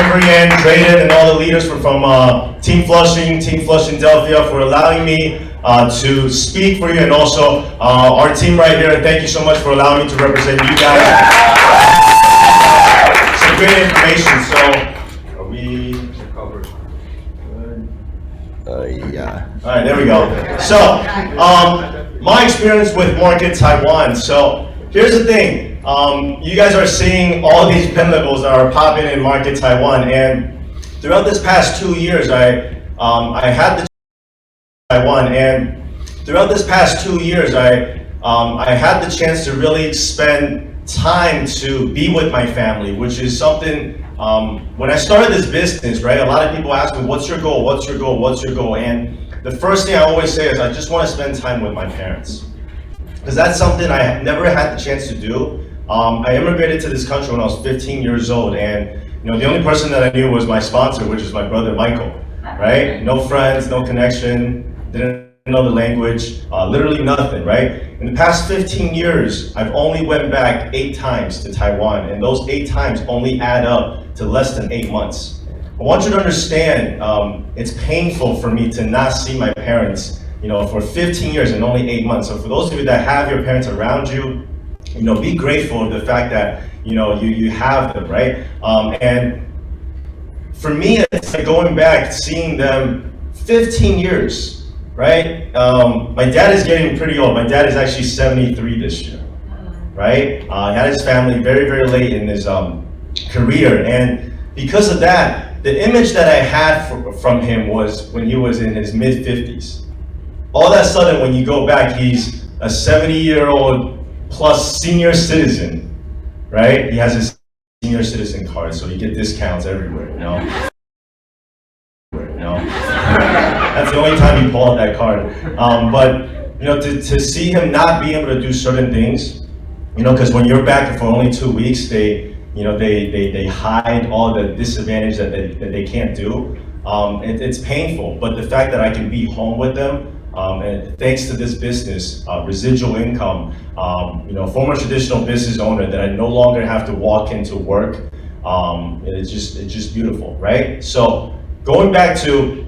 Amber Yan, Drayden, and all the leaders from Team Flushing Delphia for allowing me to speak for you, and also our team right here. And thank you so much for allowing me to represent you guys. Some great information. So, are we covered? Yeah. All right, there we go. So, my experience with Market Taiwan. So, here's the thing. You guys are seeing all these pen levels that are popping in Market Taiwan, and throughout this past 2 years, I had the Taiwan, and throughout this past 2 years, I had the chance to really spend time to be with my family, which is something. When I started this business, right, a lot of people ask me, "What's your goal? What's your goal? What's your goal?" And the first thing I always say is, I just want to spend time with my parents, because that's something I never had the chance to do. I immigrated to this country when I was 15 years old, and the only person that I knew was my sponsor, which is my brother Michael, right? No friends, no connection, didn't know the language, literally nothing, right? In the past 15 years, I've only went back 8 times to Taiwan, and those 8 times only add up to less than 8 months. I want you to understand, it's painful for me to not see my parents, for 15 years and only 8 months. So for those of you that have your parents around you, be grateful of the fact that, you have them, right? And for me, it's like going back, seeing them 15 years, right? My dad is getting pretty old. My dad is actually 73 this year, right? He had his family very, very late in his career. And because of that, the image that I had from him was when he was in his mid-50s. All of a sudden, when you go back, he's a 70-year-old plus senior citizen, right? He has his senior citizen card, so you get discounts everywhere, That's the only time you pull out that card. But to see him not be able to do certain things, because when you're back for only 2 weeks, they hide all the disadvantage that they can't do. It's painful, but the fact that I can be home with them, and thanks to this business, residual income, former traditional business owner that I no longer have to walk into work, it's just beautiful, right? So going back to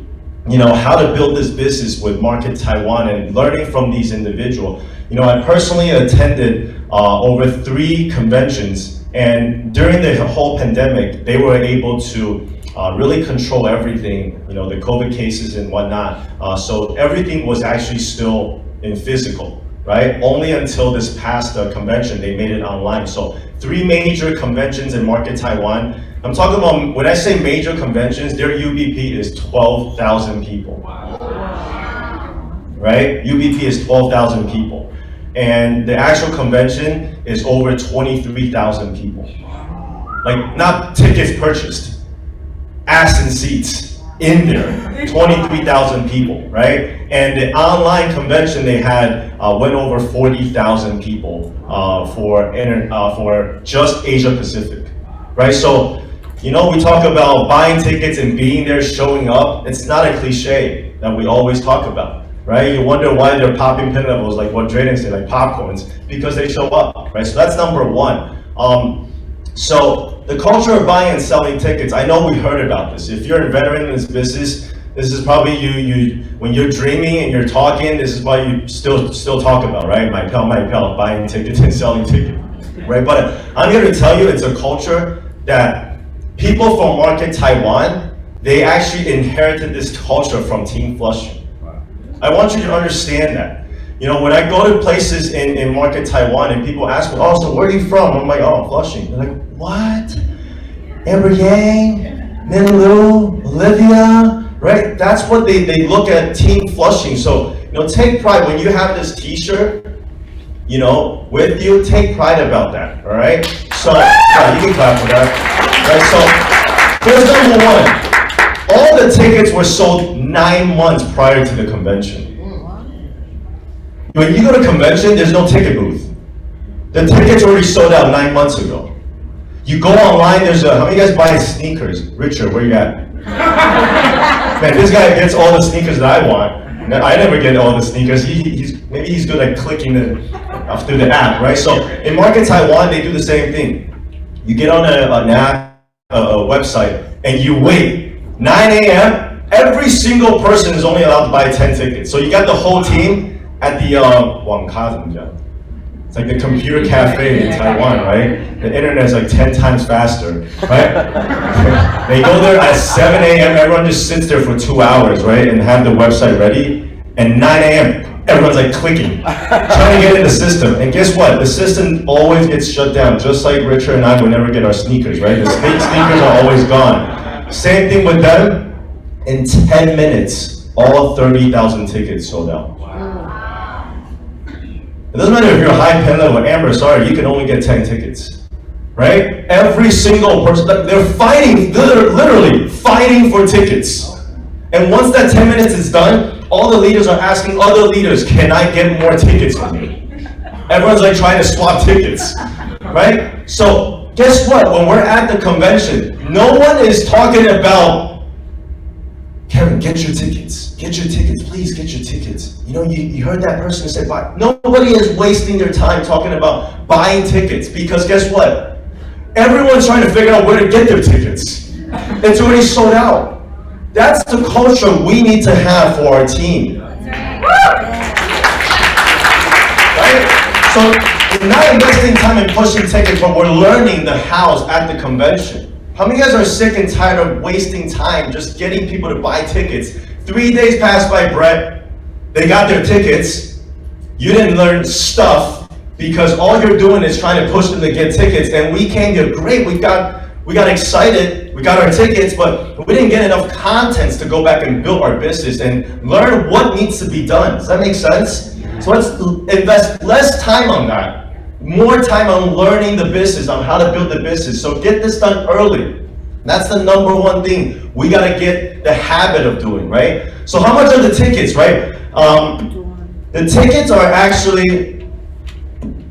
how to build this business with Market Taiwan and learning from these individuals, I personally attended over 3 conventions, and during the whole pandemic, they were able to really control everything, the COVID cases and whatnot. So everything was actually still in physical, right? Only until this past convention, they made it online. So 3 major conventions in Market Taiwan. I'm talking about, when I say major conventions, their UBP is 12,000 people. Wow. Right? UBP is 12,000 people. And the actual convention is over 23,000 people. Like, not tickets purchased. Ass and seats in there, 23,000 people, right? And the online convention they had went over 40,000 people for just Asia Pacific, right? So, we talk about buying tickets and being there, showing up. It's not a cliche that we always talk about, right? You wonder why they're popping pin levels, like what Drayden said, like popcorns, because they show up, right? So that's number 1. So the culture of buying and selling tickets, I know we heard about this. If you're a veteran in this business, this is probably you when you're dreaming and you're talking, this is what you still talk about, right? My pal, buying tickets and selling tickets, right? But I'm here to tell you, it's a culture that people from Market Taiwan, they actually inherited this culture from Team Flushing. I want you to understand that. When I go to places in Market Taiwan and people ask me, "Oh, so where are you from?" I'm like, "Oh, Flushing." They're like, "What? Amber Yang, Minlu, Olivia," right? That's what they look at Team Flushing. So, take pride when you have this T-shirt, with you. Take pride about that. All right. So, you can clap for that. Right. So, here's number 1. All the tickets were sold 9 months prior to the convention. When you go to convention, there's no ticket booth. The tickets already sold out 9 months ago. You go online, how many guys buy sneakers? Richard, where you at? Man, this guy gets all the sneakers that I want. I never get all the sneakers. Maybe he's good at clicking through the app, right? So in Market Taiwan, they do the same thing. You get on an app, a website, and you wait, 9 a.m., every single person is only allowed to buy 10 tickets. So you got the whole team at the, it's like the computer cafe in Taiwan, right? The internet is like 10 times faster, right? They go there at 7 a.m., everyone just sits there for 2 hours, right? And have the website ready. And 9 a.m., everyone's like clicking, trying to get in the system. And guess what? The system always gets shut down, just like Richard and I would never get our sneakers, right? The sneakers are always gone. Same thing with them. In 10 minutes, all 30,000 tickets sold out. It doesn't matter if you're a high pen level, Amber, sorry, you can only get 10 tickets, right? Every single person, they're fighting, literally fighting for tickets. And once that 10 minutes is done, all the leaders are asking other leaders, can I get more tickets from me? Everyone's like trying to swap tickets, right? So guess what? When we're at the convention, no one is talking about, Kevin, get your tickets, please get your tickets. You know, you heard that person say buy. Nobody is wasting their time talking about buying tickets, because guess what? Everyone's trying to figure out where to get their tickets. It's already sold out. That's the culture we need to have for our team. Right? So we're not investing time in pushing tickets, but we're learning the hows at the convention. How many of you guys are sick and tired of wasting time just getting people to buy tickets? 3 days passed by, Brett. They got their tickets. You didn't learn stuff because all you're doing is trying to push them to get tickets. And we came here, great. We got excited. We got our tickets, but we didn't get enough contents to go back and build our business and learn what needs to be done. Does that make sense? So let's invest less time on that. More time on learning the business, on how to build the business. So get this done early. That's the number one thing we gotta get the habit of doing, right? So how much are the tickets, right? The tickets are actually,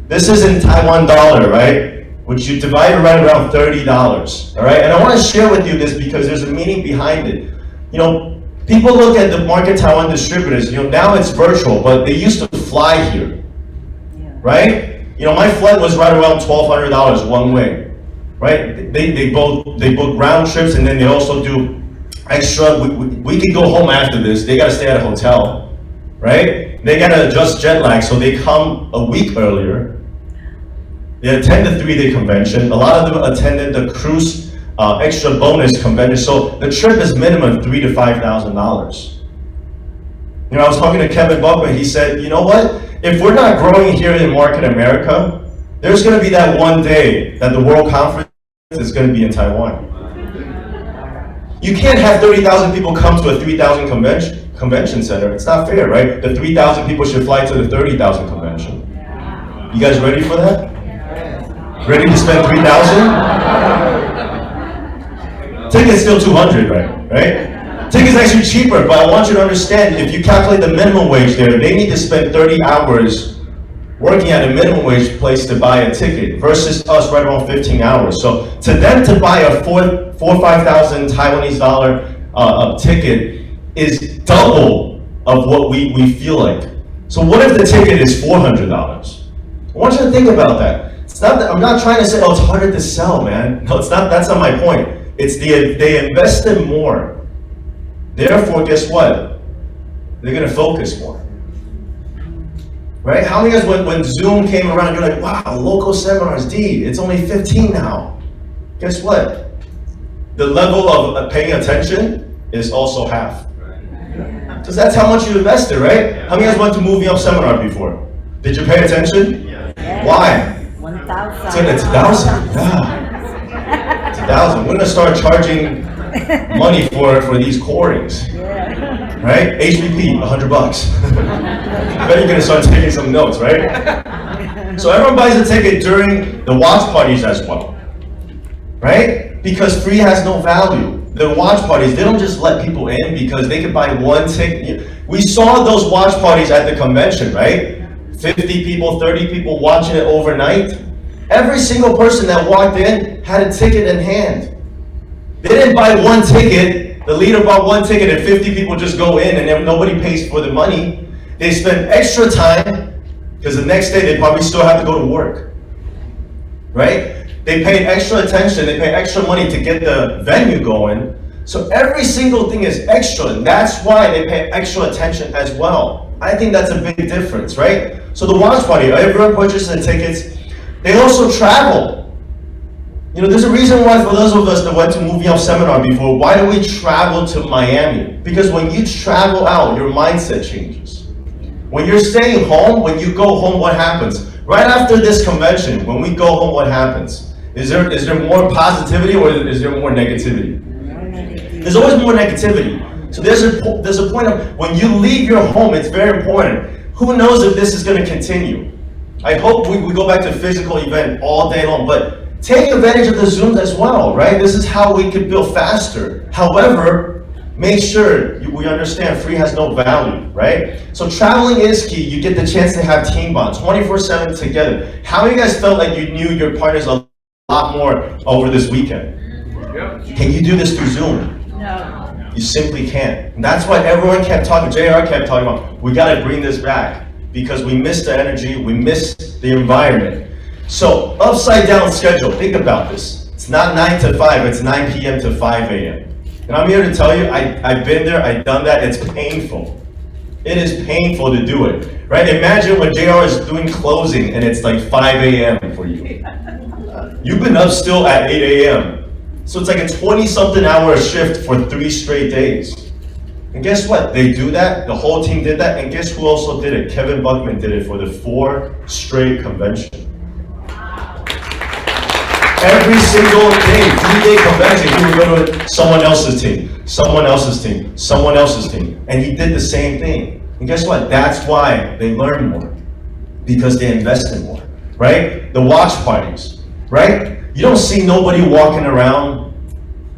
this is in Taiwan dollar, right? Which you divide right around $30, all right? And I wanna share with you this because there's a meaning behind it. You know, people look at the Market Taiwan distributors, you know, now it's virtual, but they used to fly here, right? You know, my flight was right around $1,200 one way, right? They book round trips, and then they also do extra. We can go home after this. They gotta stay at a hotel, right? They gotta adjust jet lag, so they come a week earlier. They attend the 3-day convention. A lot of them attended the cruise extra bonus convention. So the trip is minimum $3,000 to $5,000. You know, I was talking to Kevin Buckman. He said, you know what? If we're not growing here in Market America, there's going to be that one day that the World Conference is going to be in Taiwan. You can't have 30,000 people come to a 3,000 convention center. It's not fair, right? The 3,000 people should fly to the 30,000 convention. You guys ready for that? Ready to spend 3,000? Ticket's still 200, right? Ticket's actually cheaper, but I want you to understand, if you calculate the minimum wage there, they need to spend 30 hours working at a minimum wage place to buy a ticket versus us right around 15 hours. So to them to buy a $4,000 or $5,000 Taiwanese dollar ticket is double of what we feel like. So what if the ticket is $400? I want you to think about that. It's not that, I'm not trying to say, oh, it's harder to sell, man. No, it's not. That's not my point. It's they invested more. Therefore, guess what? They're going to focus more. Right? How many of you guys, when Zoom came around, you're like, wow, local seminars, it's only 15 now. Guess what? The level of paying attention is also half. Because that's how much you invested, right? How many of you guys went to Moving Up seminar before? Did you pay attention? Yes. Why? 1,000. It's 1,000. Yeah. It's 1,000. We're going to start charging money for these courings, right? HVP, $100. Then you're gonna start taking some notes, right? So everyone buys a ticket during the watch parties as well, right? Because free has no value. The watch parties, they don't just let people in because they could buy one ticket. We saw those watch parties at the convention, right? 50 people, 30 people watching it overnight. Every single person that walked in had a ticket in hand. They didn't buy one ticket. The leader bought one ticket and 50 people just go in and then nobody pays for the money. They spend extra time because the next day they probably still have to go to work, right? They paid extra attention, they paid extra money to get the venue going. So every single thing is extra, and that's why they pay extra attention as well. I think that's a big difference, right? So the watch party, everyone purchases the tickets. They also travel. You know, there's a reason why for those of us that went to Movie Up Seminar before, why do we travel to Miami? Because when you travel out, your mindset changes. When you're staying home, when you go home, what happens? Right after this convention, when we go home, what happens? Is there more positivity or is there more negativity? There's always more negativity. So there's a point of when you leave your home, it's very important. Who knows if this is going to continue? I hope we go back to physical event all day long, but take advantage of the Zooms as well, right? This is how we could build faster. However, make sure we understand free has no value, right? So traveling is key. You get the chance to have team bonds 24/7 together. How many of you guys felt like you knew your partners a lot more over this weekend? Can you do this through Zoom? No. You simply can't. And that's why everyone kept talking, JR kept talking about, we gotta bring this back because we missed the energy, we missed the environment. So upside down schedule, think about this. It's not 9 to 5, it's 9 p.m. to 5 a.m. And I'm here to tell you, I've been there, I've done that, it's painful. It is painful to do it, right? Imagine when JR is doing closing and it's like 5 a.m. for you. You've been up still at 8 a.m. So it's like a 20-something hour shift for 3 straight days. And guess what? They do that, the whole team did that, and guess who also did it? Kevin Buckman did it for the 4 straight convention. Every single day, 3-day convention, he would go to someone else's team, someone else's team, someone else's team. And he did the same thing. And guess what? That's why they learn more. Because they invested more, right? The watch parties, right? You don't see nobody walking around.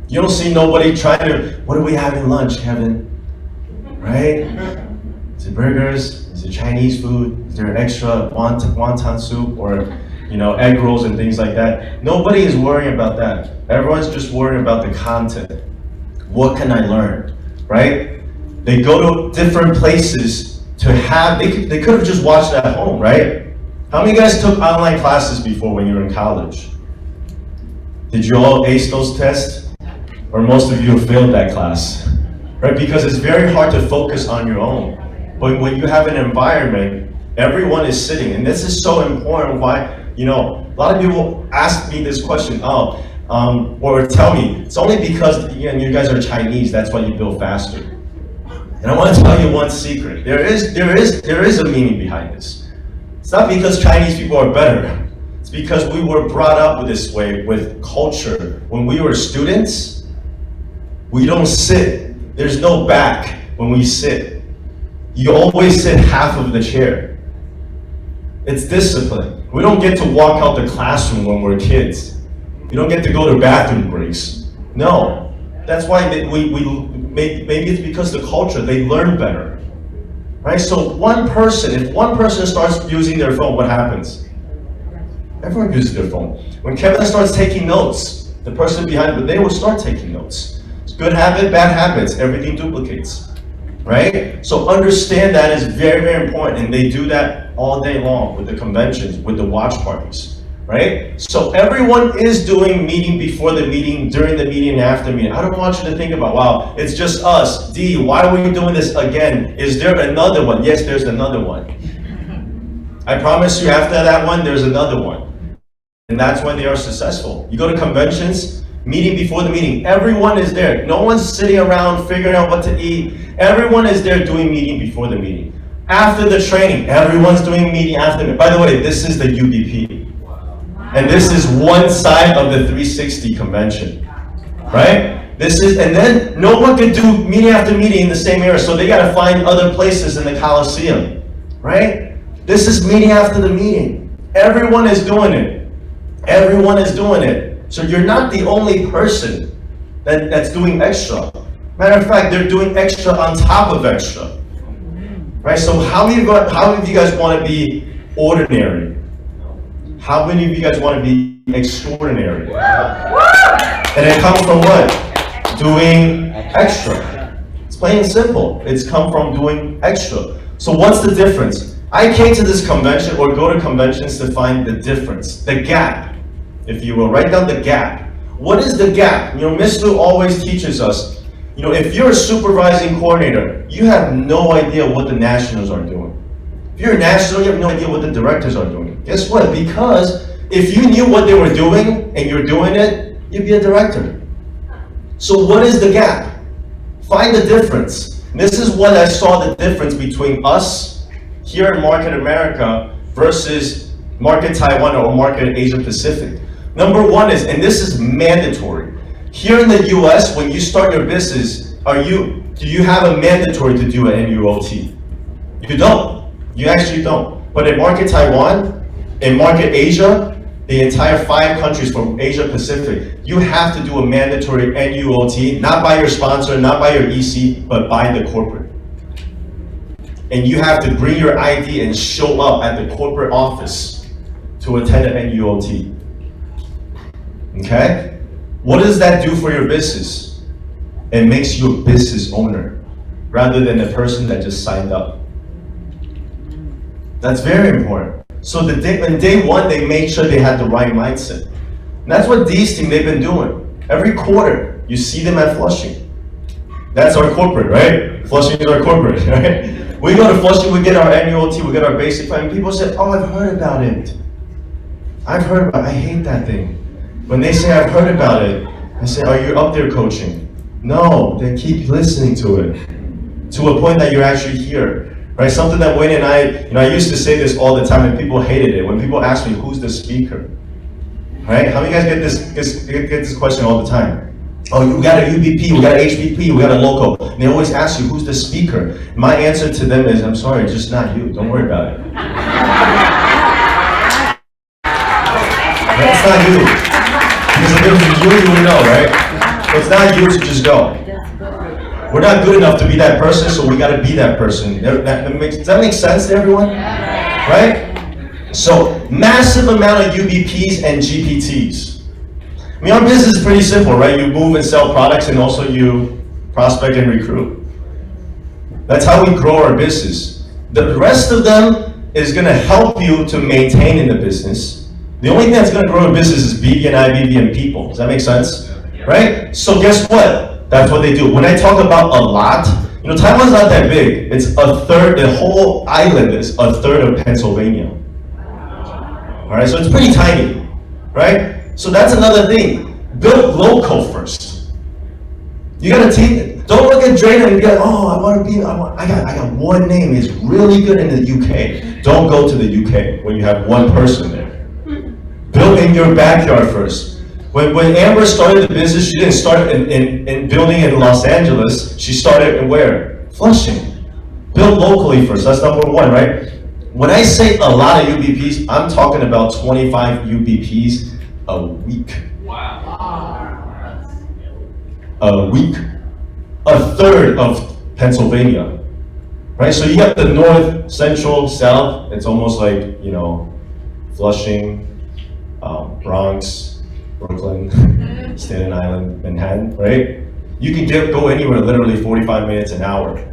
You don't see nobody trying to, what are we having lunch, Kevin? Right? Is it burgers? Is it Chinese food? Is there extra wonton soup or, you know, egg rolls and things like that? Nobody is worrying about that. Everyone's just worrying about the content. What can I learn, right? They go to different places to have, they could have just watched at home, right? How many of you guys took online classes before when you were in college? Did you all ace those tests? Or most of you have failed that class, right? Because it's very hard to focus on your own. But when you have an environment, everyone is sitting, and this is so important. Why, you know, a lot of people ask me this question, or tell me, it's only because you guys are Chinese, that's why you build faster. And I want to tell you one secret. There is a meaning behind this. It's not because Chinese people are better. It's because we were brought up this way with culture. When we were students, we don't sit. There's no back when we sit. You always sit half of the chair. It's discipline. We don't get to walk out the classroom when we're kids. You don't get to go to bathroom breaks. No. That's why maybe it's because the culture, they learn better. Right? So if one person starts using their phone, what happens? Everyone uses their phone. When Kevin starts taking notes, the person behind him, they will start taking notes. It's good habit, bad habits, everything duplicates. Right? So understand that is very, very important, and they do that all day long with the conventions, with the watch parties. Right? So everyone is doing meeting before the meeting, during the meeting, and after the meeting. I don't want you to think about, wow, it's just us. D, why are we doing this again? Is there another one? Yes, there's another one. I promise you, after that one, there's another one. And that's when they are successful. You go to conventions, meeting before the meeting, everyone is there. No one's sitting around figuring out what to eat. Everyone is there doing meeting before the meeting. After the training, everyone's doing meeting after the. By the way, this is the UBP. And this is one side of the 360 convention, right? And then no one can do meeting after meeting in the same area, so they gotta find other places in the Coliseum, right? This is meeting after the meeting. Everyone is doing it. Everyone is doing it. So you're not the only person that's doing extra. Matter of fact, they're doing extra on top of extra. Right? So how many of you guys want to be ordinary? How many of you guys want to be extraordinary? And it comes from what? Doing extra. It's plain and simple. It's come from doing extra. So what's the difference? I came to this convention or go to conventions to find the difference, the gap. if you will. Write down the gap. What is the gap? You know, Mr. always teaches us, you know, if you're a supervising coordinator, you have no idea what the nationals are doing. If you're a national, you have no idea what the directors are doing. Guess what? Because if you knew what they were doing and you're doing it, you'd be a director. So what is the gap? Find the difference. This is what I saw the difference between us here in Market America versus Market Taiwan or Market Asia Pacific. Number one is, and this is mandatory, here in the US, when you start your business, do you have a mandatory to do an NUOT? You don't. You actually don't. But in Market Taiwan, in Market Asia, the entire 5 countries from Asia Pacific, you have to do a mandatory NUOT, not by your sponsor, not by your EC, but by the corporate. And you have to bring your ID and show up at the corporate office to attend an NUOT. Okay? What does that do for your business? It makes you a business owner rather than a person that just signed up. That's very important. So on day one, they made sure they had the right mindset. And that's what these teams, they've been doing. Every quarter, you see them at Flushing. That's our corporate, right? Flushing is our corporate, right? We go to Flushing, we get our NUOT, we get our basic plan. People say, oh, I've heard about it. I've heard about it. I hate that thing. When they say, I've heard about it, I say, are you up there coaching? No, they keep listening to it, to a point that you're actually here. Right, something that Wayne and I used to say this all the time and people hated it. When people ask me, who's the speaker? Right, how many guys get this question all the time? Oh, we got a UBP, we got an HBP, we got a local. And they always ask you, who's the speaker? My answer to them is, I'm sorry, it's just not you, don't worry about it. Right, it's not you. Because if it was you, you would know, right? So it's not you, so just go. We're not good enough to be that person, so we gotta be that person. Does that make sense to everyone? Right? So, massive amount of UBPs and GPTs. I mean, our business is pretty simple, right? You move and sell products and also you prospect and recruit. That's how we grow our business. The rest of them is gonna help you to maintain in the business. The only thing that's gonna grow a business is BB and IBB and people. Does that make sense? Right? So guess what? That's what they do. When I talk about a lot, you know, Taiwan's not that big. It's a third, the whole island is a third of Pennsylvania. All right, so it's pretty tiny, right? So that's another thing. Build local first. You gotta teach. Don't look at Drayton and be like, oh, I got one name. It's really good in the UK. Don't go to the UK when you have one person there. Build in your backyard first. When Amber started the business, she didn't start in building in Los Angeles. She started in where? Flushing. Build locally first. That's number one, right? When I say a lot of UBPs, I'm talking about 25 UBPs a week. Wow. A week. A third of Pennsylvania. Right? So you got the north, central, south. It's almost like, you know, Flushing, Bronx, Brooklyn, Staten Island, Manhattan, right? You can go anywhere literally 45 minutes an hour.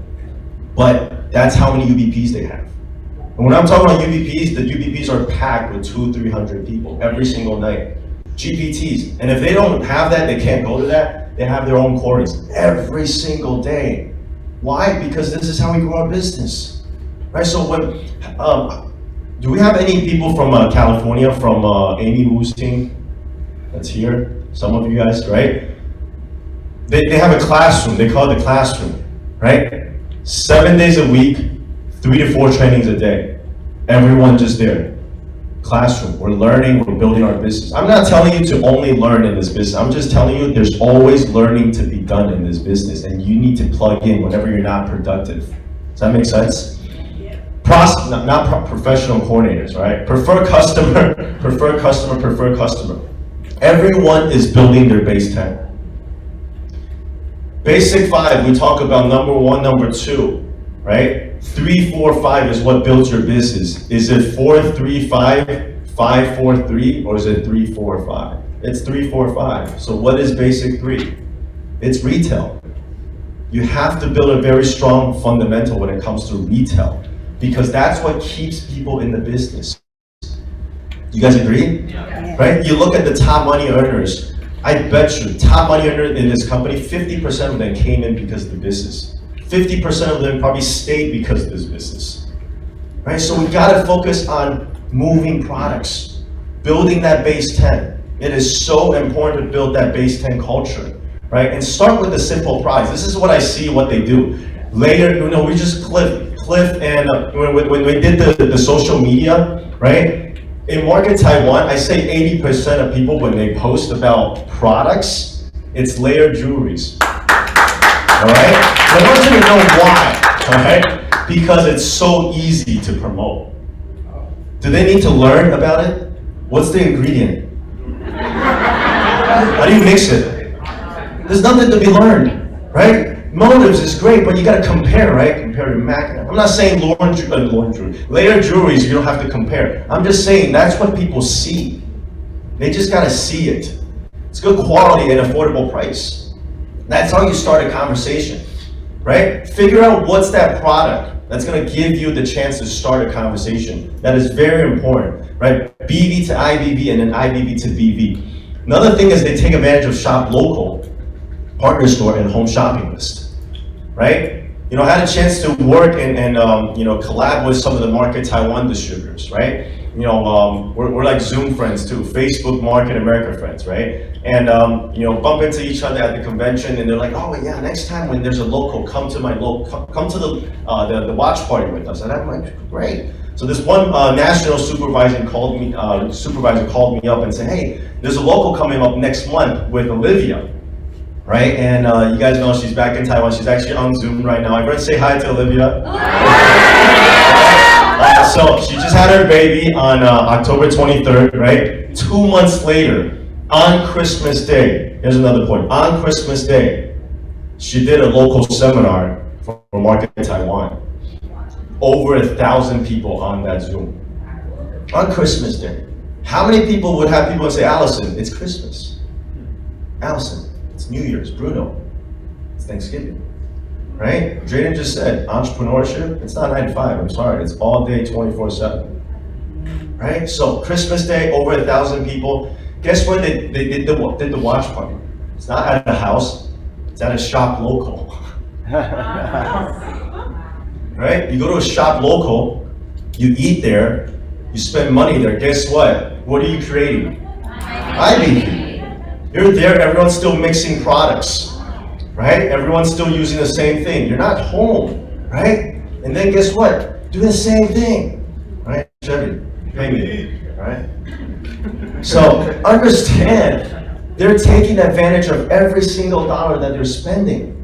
But that's how many UBPs they have. And when I'm talking about UBPs, the UBPs are packed with 200-300 people every single night. GPTs, and if they don't have that, they can't go to that, they have their own quarries every single day. Why? Because this is how we grow our business. Right, so when, do we have any people from California, from Amy Wu's team? That's here, some of you guys, right? They have a classroom, they call it the classroom, right? 7 days a week, 3 to 4 trainings a day. Everyone just there. Classroom, we're learning, we're building our business. I'm not telling you to only learn in this business. I'm just telling you there's always learning to be done in this business and you need to plug in whenever you're not productive. Does that make sense? Not professional coordinators, right? Prefer customer, prefer customer, prefer customer. Everyone is building their base 10. Basic 5, we talk about number 1, number 2, right? 3, 4, 5 is what builds your business. Is it 4, 3, 5, 5, 4, 3, or is it 3, 4, 5? It's 3, 4, 5. So what is basic 3? It's retail. You have to build a very strong fundamental when it comes to retail, because that's what keeps people in the business. You guys agree? Yeah. Right? You look at the top money earners. I bet you, top money earner in this company, 50% of them came in because of the business. 50% of them probably stayed because of this business. Right? So we gotta focus on moving products, building that base 10. It is so important to build that base 10 culture, right? And start with the simple prize. This is what I see what they do. Later, we just Cliff and when we did the social media, right? In Market Taiwan, I say 80% of people, when they post about products, it's layered jewelries. All right? I want you to know why, all right? Because it's so easy to promote. Do they need to learn about it? What's the ingredient? How do you mix it? There's nothing to be learned, right? Motives is great, but you gotta compare, right? Compare to Mac. I'm not saying layered jewelries, you don't have to compare. I'm just saying that's what people see. They just gotta see it. It's good quality and affordable price. That's how you start a conversation, right? Figure out what's that product that's gonna give you the chance to start a conversation. That is very important, right? BV to IBV and then IBV to BV. Another thing is they take advantage of shop local, partner store, and home shopping list, right? I had a chance to work and collab with some of the Market Taiwan distributors, right? We're like Zoom friends too, Facebook Market America friends, right? And bump into each other at the convention, and they're like, oh yeah, next time when there's a local, come to my local, come to the watch party with us. And I'm like, great. So this one national supervisor called me up and said, hey, there's a local coming up next month with Olivia. Right, and you guys know she's back in Taiwan. She's actually on Zoom right now. Everyone say hi to Olivia. So she just had her baby on October 23rd, right? 2 months later, on Christmas Day, here's another point. On Christmas Day, she did a local seminar for Market Taiwan. Over 1,000 people on that Zoom. On Christmas Day. How many people would have people say, Allison, it's Christmas. Allison. It's New Year's, Bruno, it's Thanksgiving, right? Drayden just said, entrepreneurship, it's not 9 to 5, I'm sorry, it's all day, 24/7, right? So Christmas Day, over 1,000 people. Guess where they did the watch party? It's not at a house, it's at a shop local. Right? You go to a shop local, you eat there, you spend money there, guess what? What are you creating? IBP. You're there, everyone's still mixing products, right? Everyone's still using the same thing. You're not home, right? And then guess what? Do the same thing, right? Chevy, pay me, right? So understand, they're taking advantage of every single dollar that they're spending,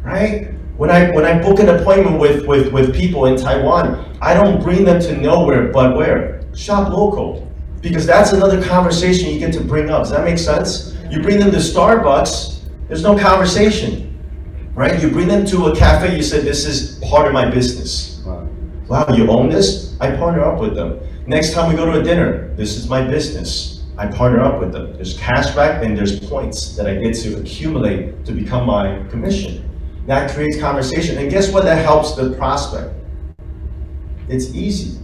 right? When I book an appointment with people in Taiwan, I don't bring them to nowhere but where? Shop local. Because that's another conversation you get to bring up. Does that make sense? You bring them to Starbucks, there's no conversation, right? You bring them to a cafe, you said, this is part of my business. Wow, you own this? I partner up with them. Next time we go to a dinner, this is my business. I partner up with them. There's cashback and there's points that I get to accumulate to become my commission. That creates conversation. And guess what? That helps the prospect. It's easy.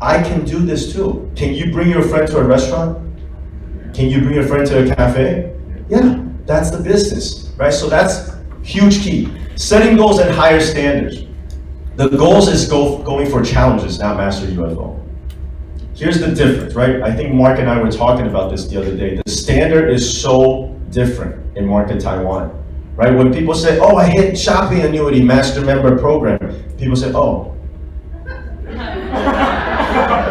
I can do this too. Can you bring your friend to a restaurant? Can you bring your friend to a cafe? Yeah, that's the business, right? So that's huge key. Setting goals and higher standards. The goals is going for challenges, not master UFO. Here's the difference, right? I think Mark and I were talking about this the other day. The standard is so different in Market Taiwan, right? When people say, oh, I hit shopping annuity master member program, people say, oh.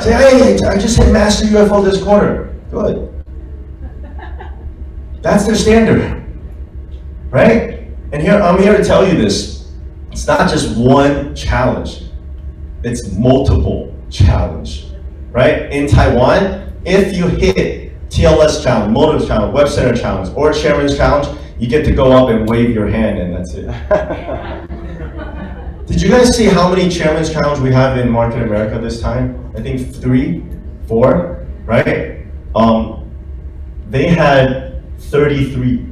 Say, hey, I just hit master UFO this quarter. Good. That's their standard, right? And I'm here to tell you this. It's not just one challenge. It's multiple challenge, right? In Taiwan, if you hit TLS challenge, motives challenge, web center challenge, or chairman's challenge, you get to go up and wave your hand and that's it. Did you guys see how many chairman's challenge we have in Market America this time? I think 3, 4, right? They had 33.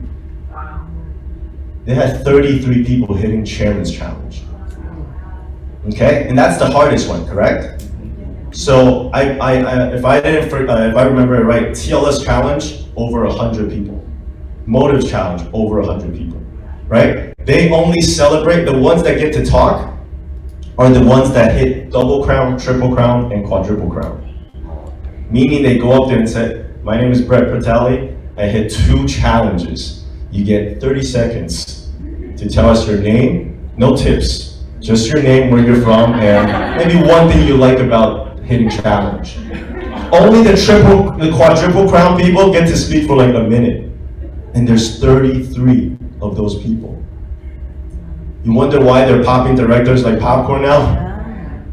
They had 33 people hitting chairman's challenge. Okay, and that's the hardest one, correct? So if I remember it right, TLS challenge, over 100 people. Motive challenge, over 100 people, right? They only celebrate, the ones that get to talk are the ones that hit double crown, triple crown, and quadruple crown. Meaning they go up there and say, my name is Brett Pratali, I hit 2 challenges. You get 30 seconds to tell us your name, no tips, just your name, where you're from, and maybe one thing you like about hitting challenge. Only the quadruple crown people get to speak for like a minute. And there's 33 of those people. You wonder why they're popping directors like popcorn now?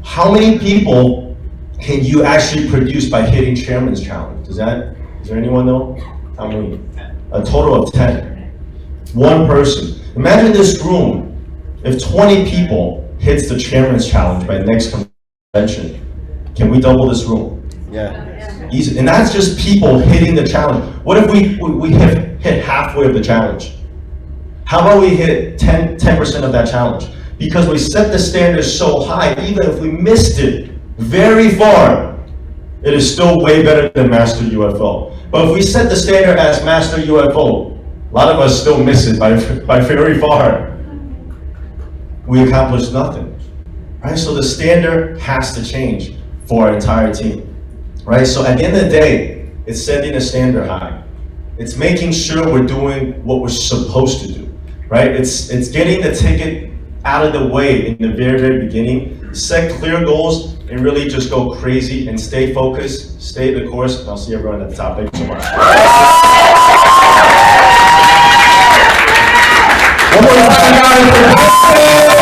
How many people can you actually produce by hitting Chairman's Challenge? Is there anyone know? How many? A total of 10. One person. Imagine this room, if 20 people hits the Chairman's Challenge by next convention, can we double this room? Yeah. Easy. And that's just people hitting the challenge. What if we hit halfway of the challenge? How about we hit 10% of that challenge? Because we set the standard so high, even if we missed it very far, it is still way better than Master UFO. But if we set the standard as Master UFO, a lot of us still miss it by very far. We accomplished nothing. Right? So the standard has to change for our entire team. Right? So at the end of the day, it's setting a standard high. It's making sure we're doing what we're supposed to do. Right? It's getting the ticket out of the way in the very, very beginning. Set clear goals and really just go crazy and stay focused, stay the course, and I'll see everyone at the top. Thank you so much. One more time, guys.